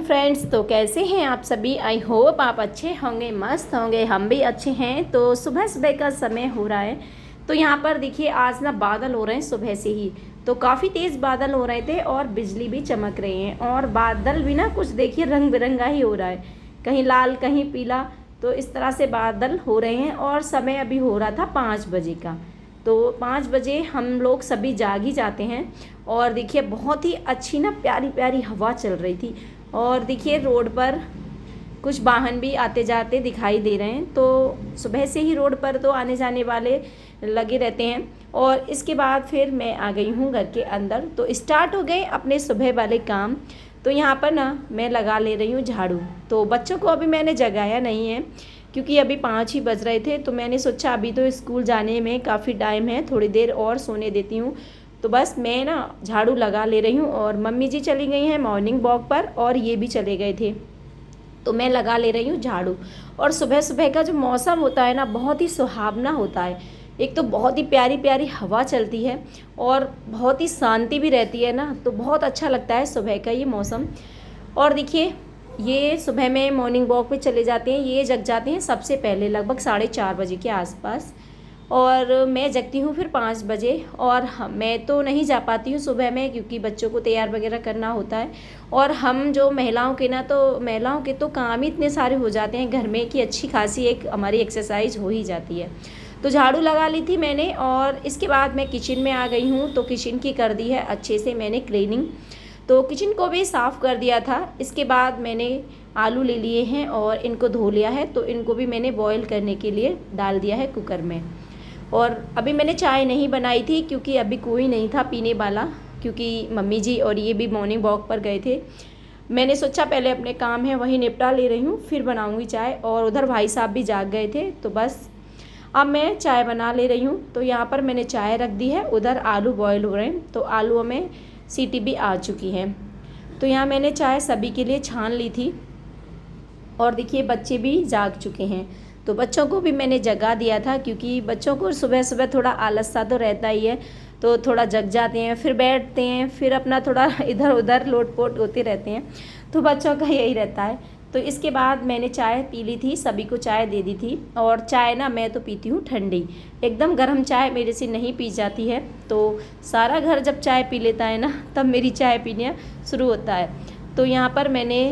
Friends, तो कैसे हैं आप सभी। आई होप आप अच्छे होंगे, मस्त होंगे। हम भी अच्छे हैं। तो सुबह सुबह का समय हो रहा है। तो यहाँ पर देखिए आज ना बादल हो रहे हैं सुबह से ही। तो काफ़ी तेज़ बादल हो रहे थे और बिजली भी चमक रही हैं। और बादल भी ना कुछ देखिए रंग बिरंगा ही हो रहा है, कहीं लाल कहीं पीला। तो इस तरह से बादल हो रहे हैं। और समय अभी हो रहा था 5 बजे का। तो 5 बजे हम लोग सभी जाग ही जाते हैं। और देखिए बहुत ही अच्छी ना प्यारी प्यारी हवा चल रही थी। और देखिए रोड पर कुछ वाहन भी आते जाते दिखाई दे रहे हैं। तो सुबह से ही रोड पर तो आने जाने वाले लगे रहते हैं। और इसके बाद फिर मैं आ गई हूँ घर के अंदर। तो स्टार्ट हो गए अपने सुबह वाले काम। तो यहाँ पर ना मैं लगा ले रही हूँ झाड़ू। तो बच्चों को अभी मैंने जगाया नहीं है, क्योंकि अभी 5 ही बज रहे थे। तो मैंने सोचा अभी तो स्कूल जाने में काफ़ी टाइम है, थोड़ी देर और सोने देती हूँ। तो बस मैं ना झाड़ू लगा ले रही हूँ। और मम्मी जी चली गई हैं मॉर्निंग वॉक पर और ये भी चले गए थे। तो मैं लगा ले रही हूँ झाड़ू। और सुबह सुबह का जो मौसम होता है ना, बहुत ही सुहावना होता है। एक तो बहुत ही प्यारी प्यारी हवा चलती है और बहुत ही शांति भी रहती है ना। तो बहुत अच्छा लगता है सुबह का ये मौसम। और देखिए ये सुबह में मॉर्निंग वॉक पे चले जाते हैं। ये जग जाते हैं सबसे पहले लगभग 4:30 बजे के आसपास। और मैं जगती हूँ फिर 5 बजे। और मैं तो नहीं जा पाती हूँ सुबह में, क्योंकि बच्चों को तैयार वगैरह करना होता है। और हम जो महिलाओं के तो काम ही इतने सारे हो जाते हैं घर में कि अच्छी खासी एक हमारी एक्सरसाइज हो ही जाती है। तो झाड़ू लगा ली थी मैंने। और इसके बाद मैं किचन में आ गई हूँ। तो किचन की कर दी है अच्छे से मैंने क्लीनिंग। तो किचन को भी साफ़ कर दिया था। इसके बाद मैंने आलू ले लिए हैं और इनको धो लिया है। तो इनको भी मैंने बॉईल करने के लिए डाल दिया है कुकर में। और अभी मैंने चाय नहीं बनाई थी, क्योंकि अभी कोई नहीं था पीने वाला, क्योंकि मम्मी जी और ये भी मॉर्निंग वॉक पर गए थे। मैंने सोचा पहले अपने काम है वही निपटा ले रही हूँ, फिर बनाऊँगी चाय। और उधर भाई साहब भी जाग गए थे। तो बस अब मैं चाय बना ले रही हूँ। तो यहाँ पर मैंने चाय रख दी है, उधर आलू बॉयल हो रहे हैं। तो आलूओं में सीटी भी आ चुकी है। तो यहाँ मैंने चाय सभी के लिए छान ली थी। और देखिए बच्चे भी जाग चुके हैं। तो बच्चों को भी मैंने जगा दिया था, क्योंकि बच्चों को सुबह सुबह थोड़ा आलस सा तो रहता ही है। तो थोड़ा जग जाते हैं, फिर बैठते हैं, फिर अपना थोड़ा इधर उधर लोटपोट होते रहते हैं। तो बच्चों का यही रहता है। तो इसके बाद मैंने चाय पी ली थी, सभी को चाय दे दी थी। और चाय ना मैं तो पीती हूँ ठंडी, एकदम गर्म चाय मेरे से नहीं पी जाती है। तो सारा घर जब चाय पी लेता है ना, तब मेरी चाय पीना शुरू होता है। तो यहाँ पर मैंने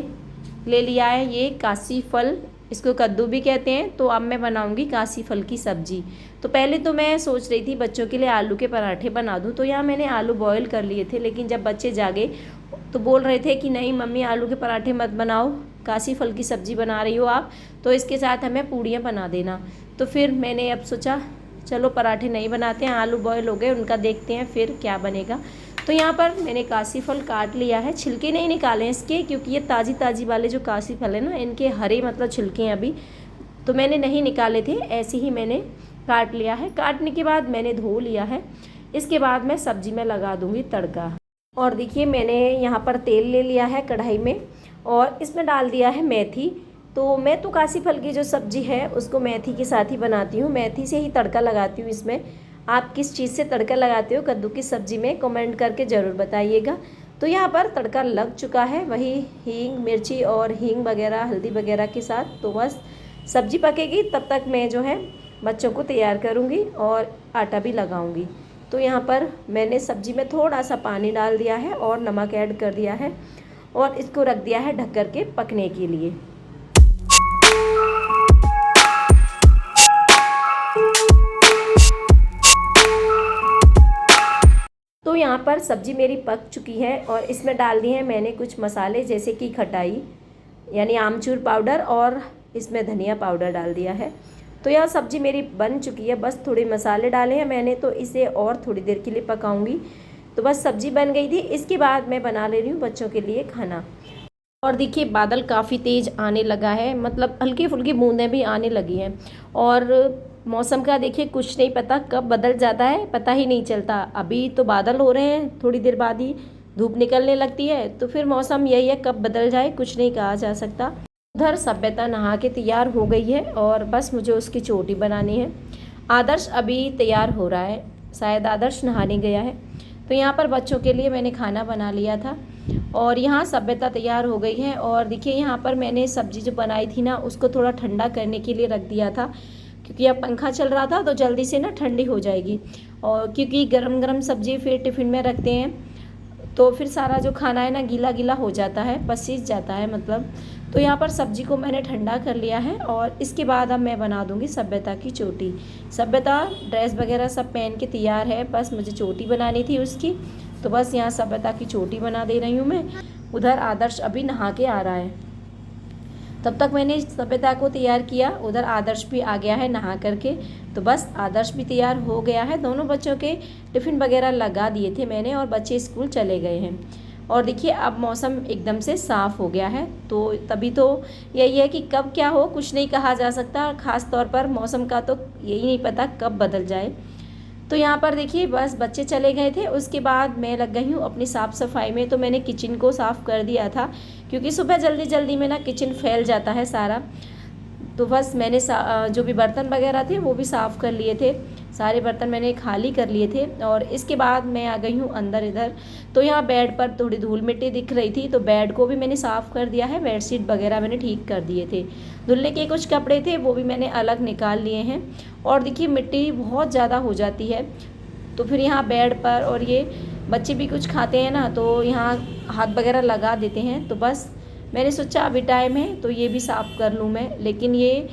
ले लिया है ये काशी फल, इसको कद्दू भी कहते हैं। तो अब मैं बनाऊंगी काशी फल की सब्जी। तो पहले तो मैं सोच रही थी बच्चों के लिए आलू के पराठे बना दूं। तो यहाँ मैंने आलू बॉईल कर लिए थे, लेकिन जब बच्चे जागे तो बोल रहे थे कि नहीं मम्मी आलू के पराठे मत बनाओ, काशी फल की सब्ज़ी बना रही हो आप, तो इसके साथ हमें पूड़ियाँ बना देना। तो फिर मैंने अब सोचा चलो पराठे नहीं बनाते हैं, आलू बॉयल हो गए, उनका देखते हैं फिर क्या बनेगा। तो यहाँ पर मैंने काशी फल काट लिया है, छिलके नहीं निकाले इसके, क्योंकि ये ताज़ी ताज़ी वाले जो काशी फल है ना, इनके हरे मतलब छिलके हैं अभी, तो मैंने नहीं निकाले थे, ऐसे ही मैंने काट लिया है। काटने के बाद मैंने धो लिया है। इसके बाद मैं सब्जी में लगा दूँगी तड़का। और देखिए मैंने यहाँ पर तेल ले लिया है कढ़ाई में और इसमें डाल दिया है मेथी। तो मैं तो काशी फल की जो सब्ज़ी है उसको मेथी के साथ ही बनाती हूँ, मेथी से ही तड़का लगाती हूँ इसमें। आप किस चीज़ से तड़का लगाते हो कद्दू की सब्ज़ी में, कमेंट करके ज़रूर बताइएगा। तो यहाँ पर तड़का लग चुका है, वही हींग मिर्ची और हींग वगैरह हल्दी वगैरह के साथ। तो बस सब्ज़ी पकेगी तब तक मैं जो है बच्चों को तैयार करूँगी और आटा भी लगाऊँगी। तो यहाँ पर मैंने सब्ज़ी में थोड़ा सा पानी डाल दिया है और नमक ऐड कर दिया है और इसको रख दिया है ढक कर के पकने के लिए। तो यहाँ पर सब्ज़ी मेरी पक चुकी है और इसमें डाल दिए हैं मैंने कुछ मसाले, जैसे कि खटाई यानी आमचूर पाउडर, और इसमें धनिया पाउडर डाल दिया है। तो यह सब्ज़ी मेरी बन चुकी है, बस थोड़े मसाले डाले हैं मैंने, तो इसे और थोड़ी देर के लिए पकाऊंगी। तो बस सब्ज़ी बन गई थी। इसके बाद मैं बना ले रही हूँ बच्चों के लिए खाना। और देखिए बादल काफ़ी तेज़ आने लगा है, मतलब हल्की फुल्की बूंदें भी आने लगी हैं। और मौसम का देखिए कुछ नहीं पता कब बदल जाता है, पता ही नहीं चलता। अभी तो बादल हो रहे हैं, थोड़ी देर बाद ही धूप निकलने लगती है। तो फिर मौसम यही है, कब बदल जाए कुछ नहीं कहा जा सकता। उधर सभ्यता नहा के तैयार हो गई है और बस मुझे उसकी चोटी बनानी है। आदर्श अभी तैयार हो रहा है, शायद आदर्श नहाने गया है। तो यहाँ पर बच्चों के लिए मैंने खाना बना लिया था और यहाँ सभ्यता तैयार हो गई है। और देखिए यहाँ पर मैंने सब्जी जो बनाई थी ना उसको थोड़ा ठंडा करने के लिए रख दिया था, क्योंकि अब पंखा चल रहा था तो जल्दी से ना ठंडी हो जाएगी। और क्योंकि गरम गरम सब्जी फिर टिफ़िन में रखते हैं तो फिर सारा जो खाना है ना गीला गीला हो जाता है, पसीज जाता है मतलब। तो यहाँ पर सब्जी को मैंने ठंडा कर लिया है और इसके बाद अब मैं बना दूँगी सभ्यता की चोटी। सभ्यता ड्रेस वगैरह सब पहन के तैयार है, बस मुझे चोटी बनानी थी उसकी। तो बस यहाँ सभ्यता की चोटी बना दे रही हूँ मैं। उधर आदर्श अभी नहा के आ रहा है, तब तक मैंने सभ्यता को तैयार किया। उधर आदर्श भी आ गया है नहा करके। तो बस आदर्श भी तैयार हो गया है। दोनों बच्चों के टिफ़िन वगैरह लगा दिए थे मैंने और बच्चे स्कूल चले गए हैं। और देखिए अब मौसम एकदम से साफ़ हो गया है, तो तभी तो यही है कि कब क्या हो कुछ नहीं कहा जा सकता। ख़ास तौर पर मौसम का तो यही नहीं पता कब बदल जाए। तो यहाँ पर देखिए बस बच्चे चले गए थे, उसके बाद मैं लग गई हूँ अपनी साफ़ सफाई में। तो मैंने किचन को साफ़ कर दिया था, क्योंकि सुबह जल्दी जल्दी में ना किचन फैल जाता है सारा। तो बस मैंने जो भी बर्तन वगैरह थे वो भी साफ़ कर लिए थे, सारे बर्तन मैंने खाली कर लिए थे। और इसके बाद मैं आ गई हूँ अंदर इधर। तो यहाँ बेड पर थोड़ी धूल मिट्टी दिख रही थी, तो बेड को भी मैंने साफ़ कर दिया है। बेडशीट वगैरह मैंने ठीक कर दिए थे। धुलने के कुछ कपड़े थे वो भी मैंने अलग निकाल लिए हैं। और देखिए मिट्टी बहुत ज़्यादा हो जाती है, तो फिर यहाँ बेड पर, और ये बच्चे भी कुछ खाते हैं ना तो यहाँ हाथ वगैरह लगा देते हैं। तो बस मैंने सोचा अभी टाइम है तो ये भी साफ़ कर लूँ मैं। लेकिन ये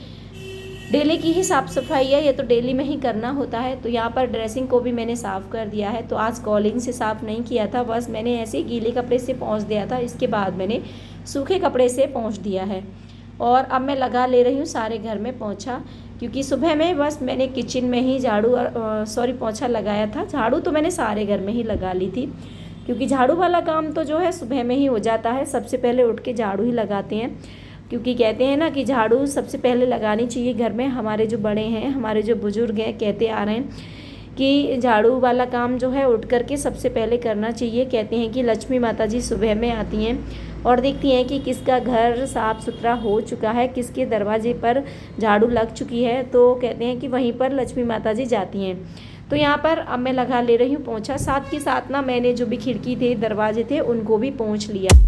डेली की ही साफ़ सफाई है, ये तो डेली में ही करना होता है। तो यहाँ पर ड्रेसिंग को भी मैंने साफ़ कर दिया है। तो आज कॉलिंग से साफ़ नहीं किया था, बस मैंने ऐसे ही गीले कपड़े से पोंछ दिया था। इसके बाद मैंने सूखे कपड़े से पोंछ दिया है। और अब मैं लगा ले रही हूँ सारे घर में पोंछा, क्योंकि सुबह में बस मैंने किचन में ही पोंछा लगाया था। झाड़ू तो मैंने सारे घर में ही लगा ली थी, क्योंकि झाड़ू वाला काम तो जो है सुबह में ही हो जाता है। सबसे पहले उठ के झाड़ू ही लगाते हैं, क्योंकि कहते हैं ना कि झाड़ू सबसे पहले लगानी चाहिए घर में। हमारे जो बड़े हैं, हमारे जो बुजुर्ग हैं, कहते आ रहे हैं कि झाड़ू वाला काम जो है उठ करके सबसे पहले करना चाहिए। कहते हैं कि लक्ष्मी माता जी सुबह में आती हैं और देखती हैं कि किसका घर साफ़ सुथरा हो चुका है, किसके दरवाजे पर झाड़ू लग चुकी है, तो कहते हैं कि वहीं पर लक्ष्मी माता जी जाती हैं। तो यहाँ पर अब मैं लगा ले रही हूँ पोंछा। साथ के साथ ना मैंने जो भी खिड़की थे, दरवाजे थे, उनको भी पोंछ लिया।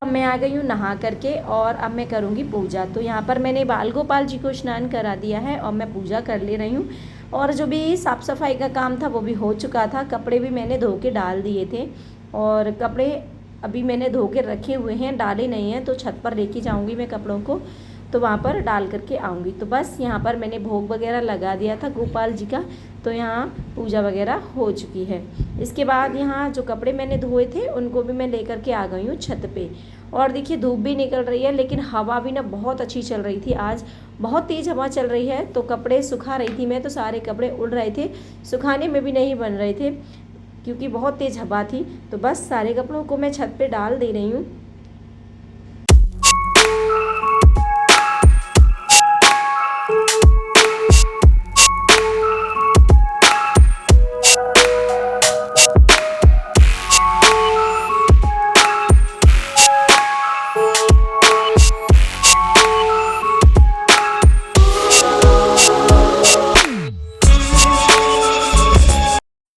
मैं आ गई हूँ नहा करके और अब मैं करूँगी पूजा। तो यहाँ पर मैंने बाल गोपाल जी को स्नान करा दिया है और मैं पूजा कर ले रही हूँ। और जो भी साफ़ सफाई का काम था वो भी हो चुका था। कपड़े भी मैंने धो के डाल दिए थे, और कपड़े अभी मैंने धो के रखे हुए हैं, डाले नहीं हैं। तो छत पर लेके जाऊँगी मैं कपड़ों को, तो वहाँ पर डाल करके आऊँगी। तो बस यहाँ पर मैंने भोग वगैरह लगा दिया था गोपाल जी का, तो यहाँ पूजा वगैरह हो चुकी है। इसके बाद यहाँ जो कपड़े मैंने धोए थे उनको भी मैं लेकर के आ गई हूँ छत पे। और देखिए धूप भी निकल रही है, लेकिन हवा भी ना बहुत अच्छी चल रही थी। आज बहुत तेज़ हवा चल रही है, तो कपड़े सुखा रही थी मैं, तो सारे कपड़े उड़ रहे थे, सुखाने में भी नहीं बन रहे थे क्योंकि बहुत तेज़ हवा थी। तो बस सारे कपड़ों को मैं छत पे डाल दे रही हूँ।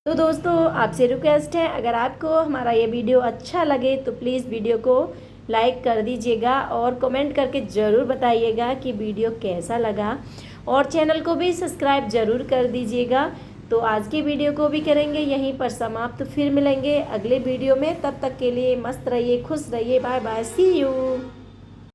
तो दोस्तों आपसे रिक्वेस्ट है, अगर आपको हमारा ये वीडियो अच्छा लगे तो प्लीज़ वीडियो को लाइक कर दीजिएगा और कमेंट करके ज़रूर बताइएगा कि वीडियो कैसा लगा, और चैनल को भी सब्सक्राइब ज़रूर कर दीजिएगा। तो आज की वीडियो को भी करेंगे यहीं पर समाप्त, फिर मिलेंगे अगले वीडियो में। तब तक के लिए मस्त रहिए, खुश रहिए, बाय बाय, सी यू।